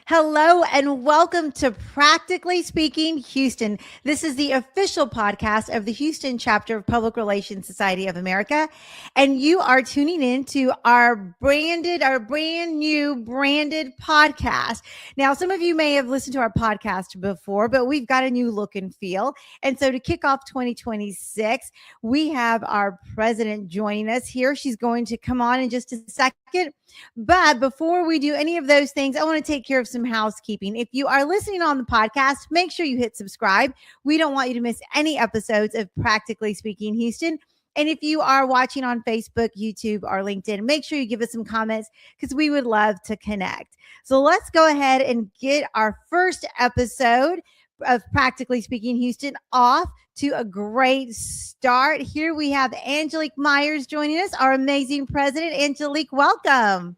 Hello and welcome to Practically Speaking Houston. This is the official podcast of the Houston chapter of Public Relations Society of America. And you are tuning in to our brand new branded podcast. Now, some of you may have listened to our podcast before, but we've got a new look and feel. And so to kick off 2026, we have our president joining us here. She's going to come on in just a second. But before we do any of those things, I want to take care of some housekeeping. If you are listening on the podcast, make sure you hit subscribe. We don't want you to miss any episodes of Practically Speaking Houston. And if you are watching on Facebook, YouTube, or LinkedIn, make sure you give us some comments because we would love to connect. So let's go ahead and get our first episode of Practically Speaking Houston off to a great start. Here we have Angelique Myers joining us, our amazing president. Angelique, welcome.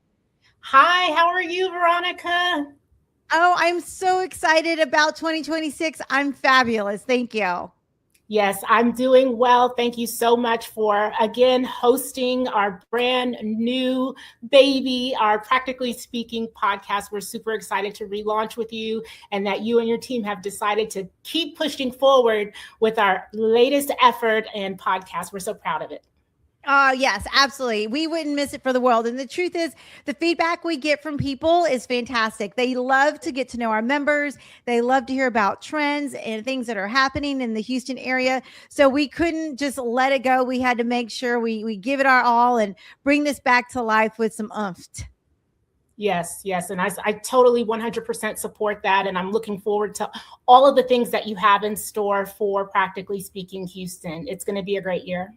Hi, how are you, Veronica? Oh, I'm so excited about 2026. I'm fabulous. Thank you. Yes, I'm doing well. Thank you so much for, again, hosting our brand new baby, our Practically Speaking podcast. We're super excited to relaunch with you and that you and your team have decided to keep pushing forward with our latest effort and podcast. We're so proud of it. Yes, absolutely. We wouldn't miss it for the world. And the truth is, the feedback we get from people is fantastic. They love to get to know our members. They love to hear about trends and things that are happening in the Houston area. So we couldn't just let it go. We had to make sure we give it our all and bring this back to life with some oomph. Yes. And I totally 100% support that. And I'm looking forward to all of the things that you have in store for Practically Speaking Houston. It's going to be a great year.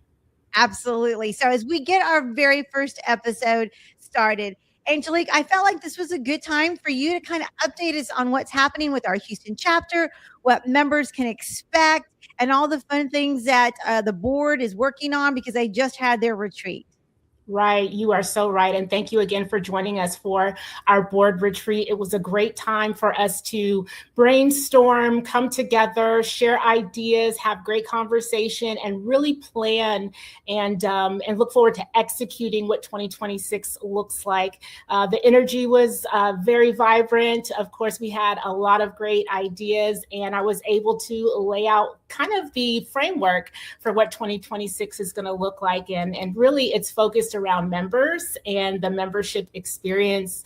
Absolutely. So as we get our very first episode started, Angelique, I felt like this was a good time for you to kind of update us on what's happening with our Houston chapter, what members can expect, and all the fun things that the board is working on because they just had their retreat. Right. You are so right. And thank you again for joining us for our board retreat. It was a great time for us to brainstorm, come together, share ideas, have great conversation, and really plan and look forward to executing what 2026 looks like. The energy was very vibrant. Of course, we had a lot of great ideas, and I was able to lay out kind of the framework for what 2026 is going to look like. And really, it's focused around members and the membership experience,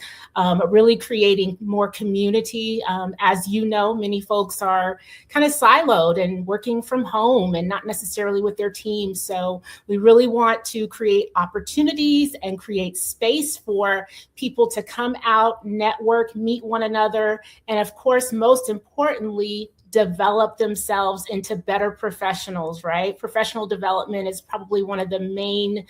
really creating more community. As you know, many folks are kind of siloed and working from home and not necessarily with their team. So we really want to create opportunities and create space for people to come out, network, meet one another, and of course, most importantly, develop themselves into better professionals, right? Professional development is probably one of the main,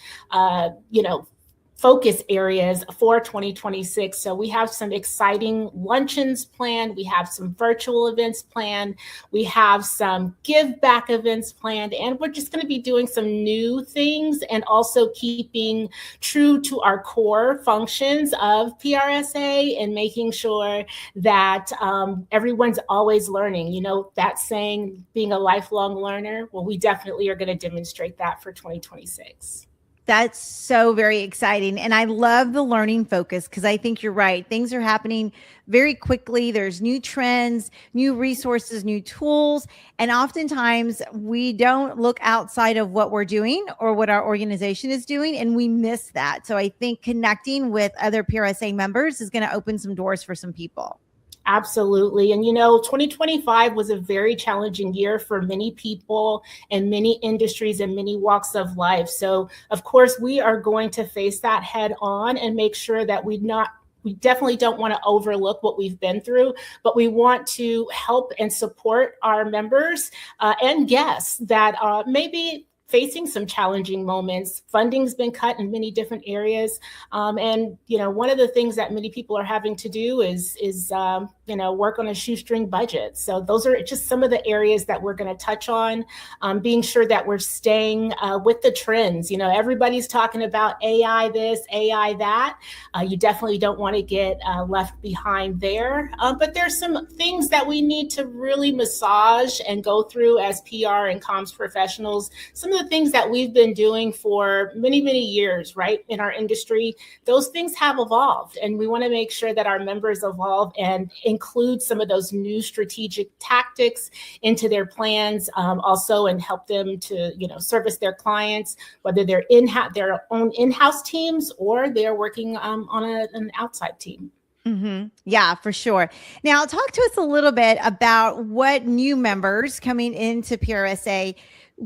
focus areas for 2026. So we have some exciting luncheons planned. We have some virtual events planned. We have some give back events planned, and we're just going to be doing some new things and also keeping true to our core functions of PRSA and making sure that everyone's always learning. You know, that saying, being a lifelong learner. Well, we definitely are going to demonstrate that for 2026. That's so very exciting. And I love the learning focus because I think you're right. Things are happening very quickly. There's new trends, new resources, new tools. And oftentimes we don't look outside of what we're doing or what our organization is doing, and we miss that. So I think connecting with other PRSA members is going to open some doors for some people. Absolutely. And, 2025 was a very challenging year for many people and many industries and many walks of life. So, of course, we are going to face that head on and make sure that we definitely don't want to overlook what we've been through, but we want to help and support our members and guests that maybe facing some challenging moments. Funding's been cut in many different areas. And, one of the things that many people are having to do is work on a shoestring budget. So those are just some of the areas that we're going to touch on, being sure that we're staying with the trends. Everybody's talking about AI this, AI that. You definitely don't want to get left behind there. But there's some things that we need to really massage and go through as PR and comms professionals. Some of the things that we've been doing for many, many years, right, in our industry, those things have evolved. And we want to make sure that our members evolve and include some of those new strategic tactics into their plans, also, and help them to, service their clients, whether they're their own in-house teams or they're working on an outside team. Mm-hmm. Yeah, for sure. Now, talk to us a little bit about what new members coming into PRSA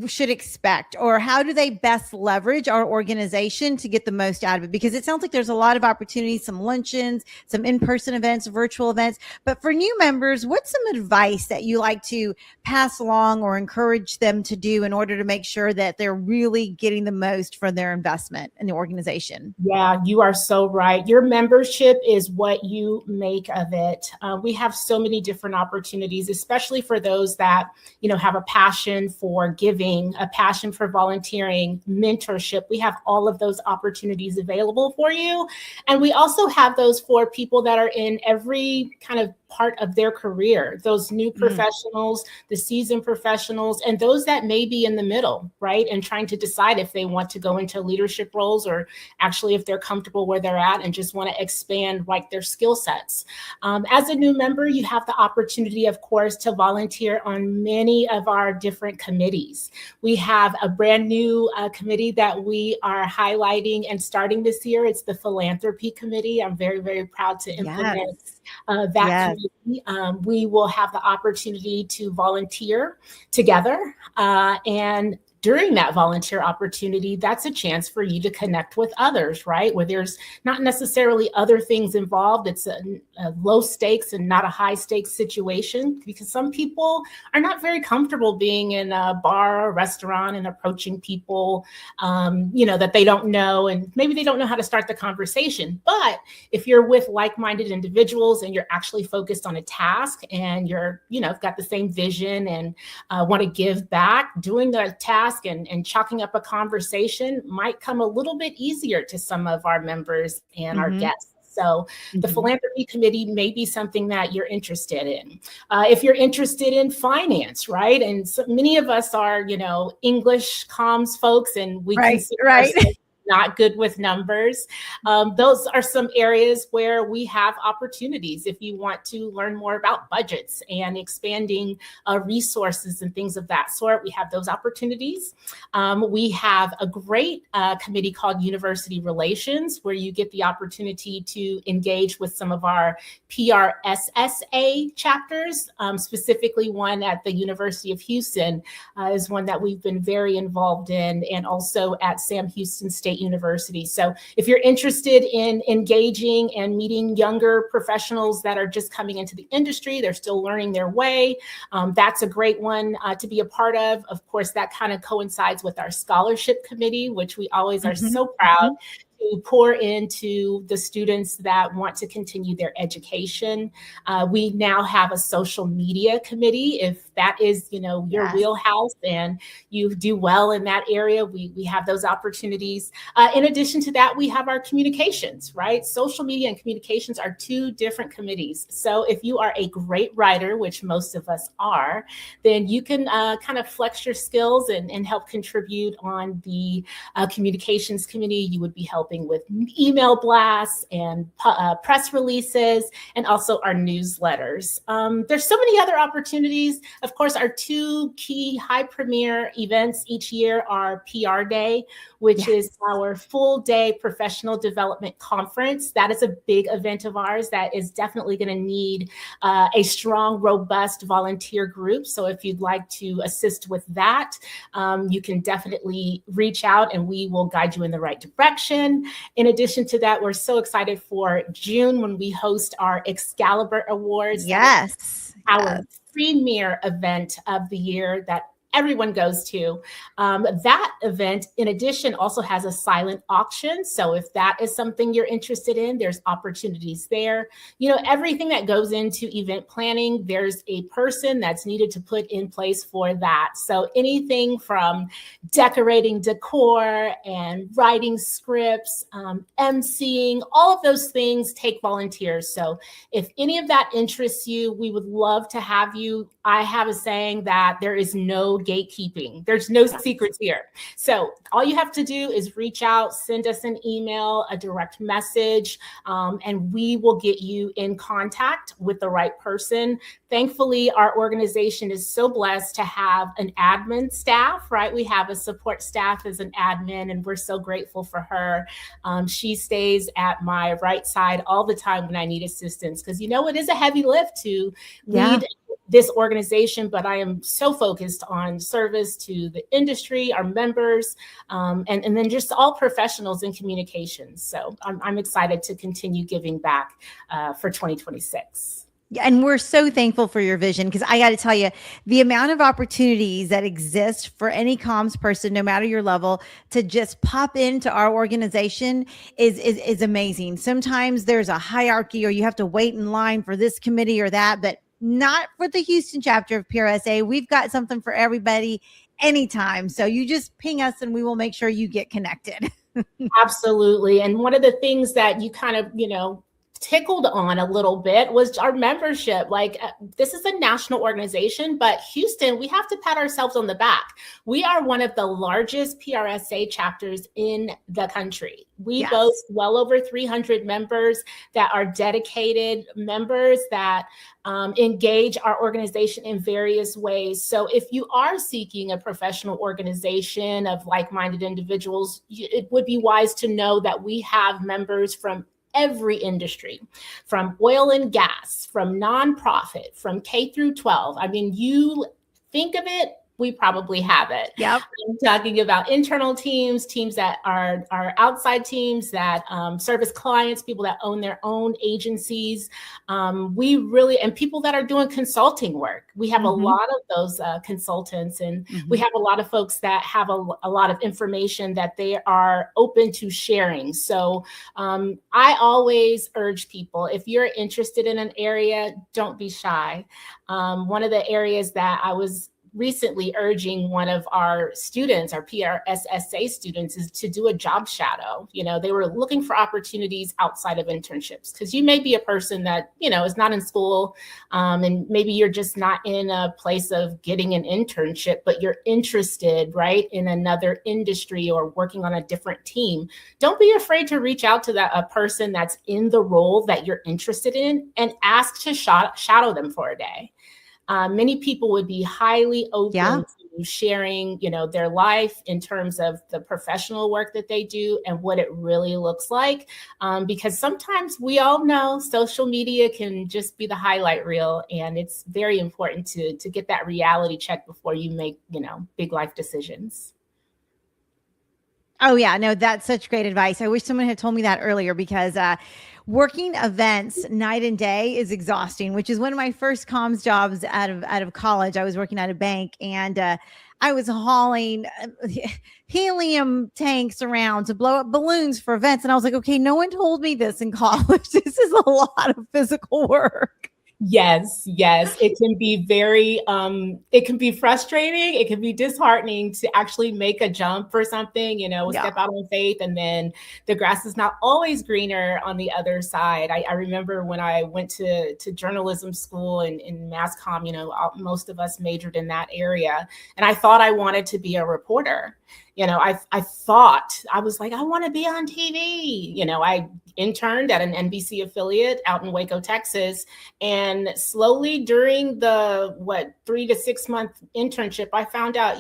should expect, or how do they best leverage our organization to get the most out of it? Because it sounds like there's a lot of opportunities, some luncheons, some in-person events, virtual events. But for new members, what's some advice that you like to pass along or encourage them to do in order to make sure that they're really getting the most from their investment in the organization? Yeah, you are so right. Your membership is what you make of it. We have so many different opportunities, especially for those that, have a passion for giving, a passion for volunteering, mentorship. We have all of those opportunities available for you. And we also have those for people that are in every kind of part of their career, those new professionals, the seasoned professionals, and those that may be in the middle, right? And trying to decide if they want to go into leadership roles or actually if they're comfortable where they're at and just want to expand like their skill sets. As a new member, you have the opportunity, of course, to volunteer on many of our different committees. We have a brand new committee that we are highlighting and starting this year. It's the Philanthropy Committee. I'm very, very proud to implement that committee. We will have the opportunity to volunteer together, and during that volunteer opportunity, that's a chance for you to connect with others, right? Where there's not necessarily other things involved. It's a low stakes and not a high stakes situation, because some people are not very comfortable being in a bar or restaurant and approaching people, that they don't know, and maybe they don't know how to start the conversation. But if you're with like-minded individuals and you're actually focused on a task and you're, got the same vision and want to give back, doing the task and chalking up a conversation might come a little bit easier to some of our members and our guests. So the Philanthropy Committee may be something that you're interested in. If you're interested in finance, right? And so many of us are, English comms folks, and we consider ourselves not good with numbers. Those are some areas where we have opportunities. If you want to learn more about budgets and expanding resources and things of that sort, we have those opportunities. We have a great committee called University Relations, where you get the opportunity to engage with some of our PRSA chapters, specifically one at the University of Houston is one that we've been very involved in, and also at Sam Houston State University. So if you're interested in engaging and meeting younger professionals that are just coming into the industry, they're still learning their way, that's a great one to be a part of. Of course, that kind of coincides with our scholarship committee, which we always are so proud to pour into the students that want to continue their education. We now have a social media committee. If that is, your wheelhouse and you do well in that area, we have those opportunities. In addition to that, we have our communications, right? Social media and communications are two different committees. So if you are a great writer, which most of us are, then you can kind of flex your skills and help contribute on the communications committee. You would be helping with email blasts and press releases, and also our newsletters. There's so many other opportunities. Of course, our two key high premier events each year are PR Day, which is our full day professional development conference. That is a big event of ours that is definitely going to need a strong, robust volunteer group. So if you'd like to assist with that, you can definitely reach out and we will guide you in the right direction. In addition to that, we're so excited for June when we host our Excalibur Awards. Yes. Our premier event of the year that everyone goes to. That event, in addition, also has a silent auction. So if that is something you're interested in, there's opportunities there. Everything that goes into event planning, there's a person that's needed to put in place for that. So anything from decorating decor and writing scripts, emceeing, all of those things take volunteers. So if any of that interests you, we would love to have you. I have a saying that there is no gatekeeping. There's no secrets here. So all you have to do is reach out, send us an email, a direct message, and we will get you in contact with the right person. Thankfully, our organization is so blessed to have an admin staff, right? We have a support staff as an admin, and we're so grateful for her. She stays at my right side all the time when I need assistance, because it is a heavy lift to lead this organization, but I am so focused on service to the industry, our members, and then just all professionals in communications. So I'm excited to continue giving back for 2026. Yeah, and we're so thankful for your vision, because I got to tell you, the amount of opportunities that exist for any comms person, no matter your level, to just pop into our organization is amazing. Sometimes there's a hierarchy, or you have to wait in line for this committee or that, but not for the Houston chapter of PRSA. We've got something for everybody anytime. So you just ping us and we will make sure you get connected. Absolutely. And one of the things that you kind of, tickled on a little bit was our membership. Like, this is a national organization, but Houston, we have to pat ourselves on the back. We are one of the largest PRSA chapters in the country. We boast well over 300 members that are dedicated members that engage our organization in various ways. So if you are seeking a professional organization of like-minded individuals, it would be wise to know that we have members from every industry, from oil and gas, from nonprofit, from K through 12. I mean, you think of it, we probably have it. Yep. I'm talking about internal teams that are outside teams that service clients, people that own their own agencies. And people that are doing consulting work. We have a lot of those consultants, and we have a lot of folks that have a lot of information that they are open to sharing. So I always urge people, if you're interested in an area, don't be shy. One of the areas that I was recently urging one of our students, our PRSA students, is to do a job shadow. They were looking for opportunities outside of internships, because you may be a person that, is not in school, and maybe you're just not in a place of getting an internship, but you're interested, right, in another industry or working on a different team. Don't be afraid to reach out to a person that's in the role that you're interested in and ask to shadow them for a day. Many people would be highly open to sharing, their life in terms of the professional work that they do and what it really looks like. Because sometimes we all know social media can just be the highlight reel, and it's very important to get that reality check before you make, big life decisions. Oh yeah, no, that's such great advice. I wish someone had told me that earlier, because working events night and day is exhausting, which is one of my first comms jobs out of college. I was working at a bank, and I was hauling helium tanks around to blow up balloons for events. And I was like, okay, no one told me this in college. This is a lot of physical work. Yes. It can be it can be frustrating. It can be disheartening to actually make a jump for something, step out on faith, and then the grass is not always greener on the other side. I remember when I went to journalism school and in mass comm, most of us majored in that area. And I thought I wanted to be a reporter. I thought, I was like, I want to be on TV. I interned at an NBC affiliate out in Waco, Texas. And slowly during the 3 to 6 month internship, I found out,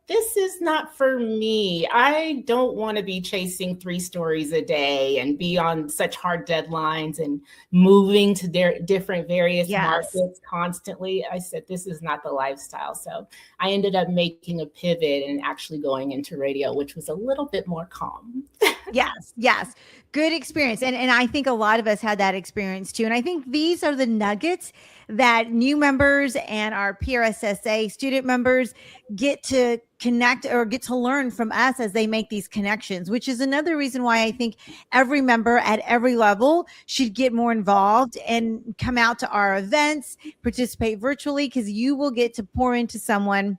this is not for me. I don't want to be chasing 3 stories a day and be on such hard deadlines and moving to different various markets constantly. I said, this is not the lifestyle. So I ended up making a pivot and actually going into radio, which was a little bit more calm. Yes. Good experience. And I think a lot of us had that experience too. And I think these are the nuggets that new members and our PRSA student members get to connect or get to learn from us as they make these connections, which is another reason why I think every member at every level should get more involved and come out to our events, participate virtually, because you will get to pour into someone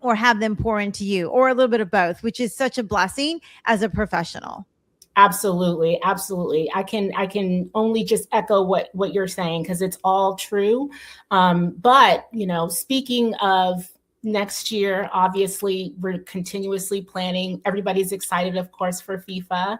or have them pour into you, or a little bit of both, which is such a blessing as a professional. Absolutely. I can only just echo what you're saying, because it's all true. But, speaking of next year, obviously, we're continuously planning. Everybody's excited, of course, for FIFA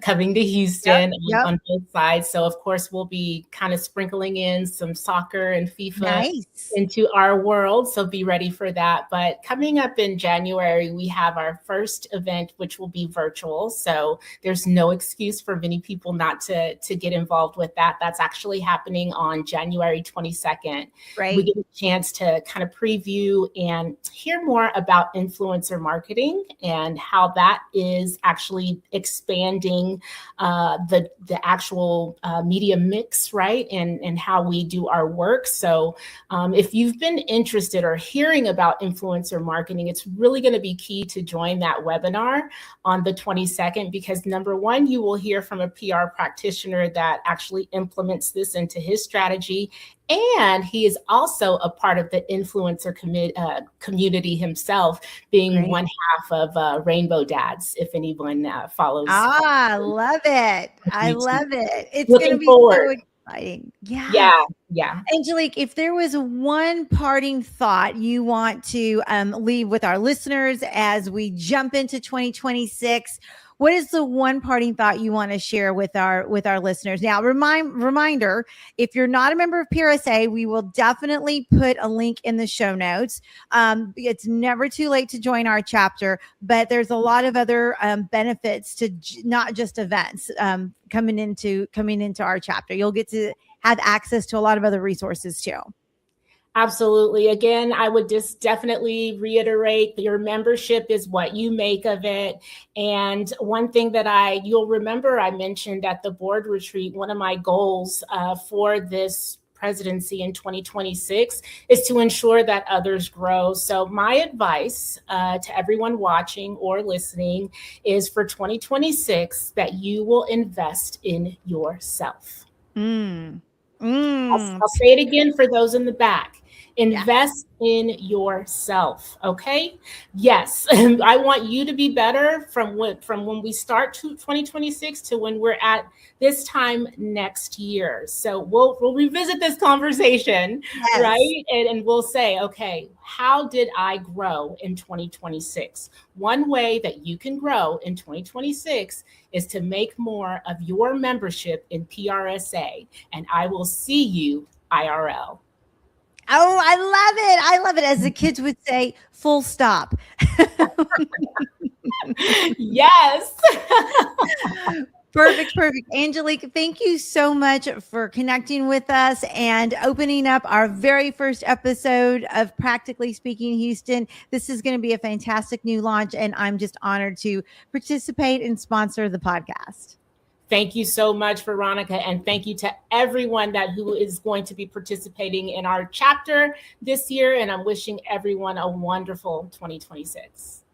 coming to Houston on both sides. So, of course, we'll be kind of sprinkling in some soccer and FIFA into our world. So be ready for that. But coming up in January, we have our first event, which will be virtual. So there's no excuse for many people not to get involved with that. That's actually happening on January 22nd. Right. We get a chance to kind of preview and hear more about influencer marketing and how that is actually expanding the actual media mix, right? And how we do our work. So if you've been interested or hearing about influencer marketing, it's really going to be key to join that webinar on the 22nd, because number one, you will hear from a PR practitioner that actually implements this into his strategy. And he is also a part of the influencer community himself, being one half of Rainbow Dads, if anyone follows. I love it. I love it. It's going to be forward. So exciting. Yeah. Angelique, if there was one parting thought you want to leave with our listeners as we jump into 2026, what is the one parting thought you want to share with our listeners? Now, reminder, if you're not a member of PRSA, we will definitely put a link in the show notes. It's never too late to join our chapter, but there's a lot of other benefits to not just events coming into our chapter. You'll get to have access to a lot of other resources too. Absolutely. Again, I would just definitely reiterate your membership is what you make of it. And one thing that you'll remember I mentioned at the board retreat, one of my goals for this presidency in 2026 is to ensure that others grow. So my advice to everyone watching or listening is for 2026 that you will invest in yourself. I'll say it again for those in the back. Invest in yourself. Okay. Yes. I want you to be better from when we start 2026 to when we're at this time next year. So we'll revisit this conversation, right? And we'll say, okay, how did I grow in 2026? One way that you can grow in 2026 is to make more of your membership in PRSA, and I will see you IRL. Oh, I love it. I love it. As the kids would say, full stop. Yes. Perfect. Angelique, thank you so much for connecting with us and opening up our very first episode of Practically Speaking Houston. This is going to be a fantastic new launch, and I'm just honored to participate and sponsor the podcast. Thank you so much, Veronica, and thank you to everyone who is going to be participating in our chapter this year, and I'm wishing everyone a wonderful 2026.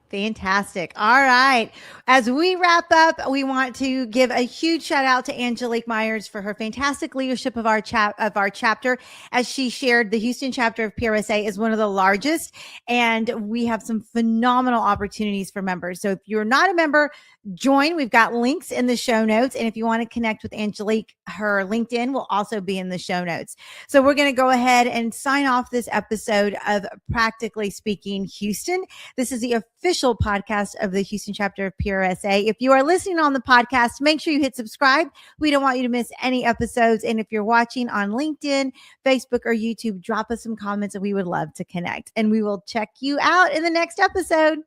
Fantastic. All right. As we wrap up, we want to give a huge shout out to Angelique Myers for her fantastic leadership of our chapter. As she shared, the Houston chapter of PRSA is one of the largest, and we have some phenomenal opportunities for members. So if you're not a member, join. We've got links in the show notes. And if you want to connect with Angelique, her LinkedIn will also be in the show notes. So we're going to go ahead and sign off this episode of Practically Speaking Houston. This is the official podcast of the Houston chapter of PRSA. If you are listening on the podcast, make sure you hit subscribe. We don't want you to miss any episodes. And if you're watching on LinkedIn, Facebook, or YouTube, drop us some comments and we would love to connect. And we will check you out in the next episode.